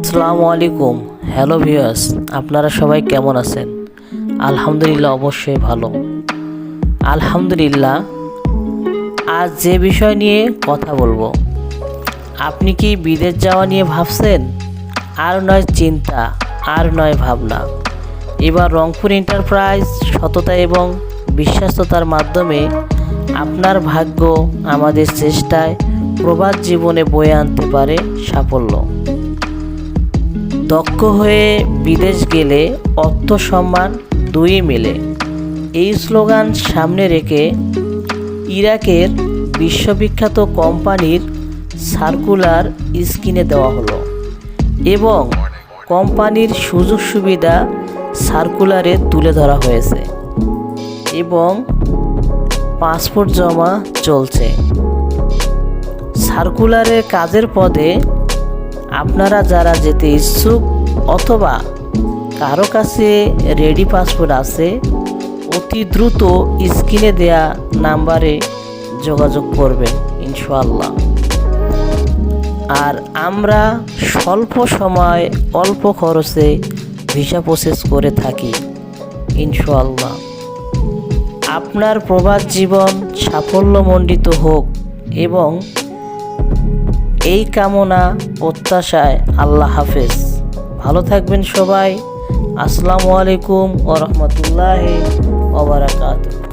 আসসালামু আলাইকুম। Hello viewers, আপনারা সবাই কেমন আছেন? আলহামদুলিল্লাহ, অবশ্যই ভালো। আলহামদুলিল্লাহ, আজ যে বিষয় নিয়ে কথা বলবো, আপনি কি বিদেশ যাওয়া নিয়ে ভাবছেন? আর নয় চিন্তা, আর নয় ভাবনা। এবার রংপুর এন্টারপ্রাইজ সততা এবং বিশ্বাসতার মাধ্যমে আপনার ভাগ্য আমাদের চেষ্টায় প্রবাস জীবনে বয়ে আনতে পারে সাফল্য। দক্ষ হয়ে বিদেশ গেলে অর্থ সম্মান দুই মেলে, এই স্লোগান সামনে রেখে ইরাকের বিশ্ববিখ্যাত কোম্পানির সার্কুলার স্ক্রিনে দেওয়া হলো এবং কোম্পানির সুযোগ সুবিধা সার্কুলারে তুলে ধরা হয়েছে এবং পাসপোর্ট জমা চলছে। সার্কুলারের কাজের পদে আপনারা যারা যেতে ইচ্ছুক অথবা কারো কাছে রেডি পাসপোর্ট আছে, অতি দ্রুত স্ক্রিনে দেয়া নাম্বারে যোগাযোগ করবেন ইনশাআল্লাহ। আর আমরা স্বল্প সময় অল্প খরচে ভিসা প্রসেস করে থাকি ইনশাআল্লাহ। আপনার প্রবাস জীবন সাফল্যমণ্ডিত হোক এবং এই কামনা প্রত্যাশায় আল্লাহ হাফেজ। ভালো থাকবেন সবাই। আসসালামু আলাইকুম ওয়া রাহমাতুল্লাহি ওয়া বারাকাতুহু।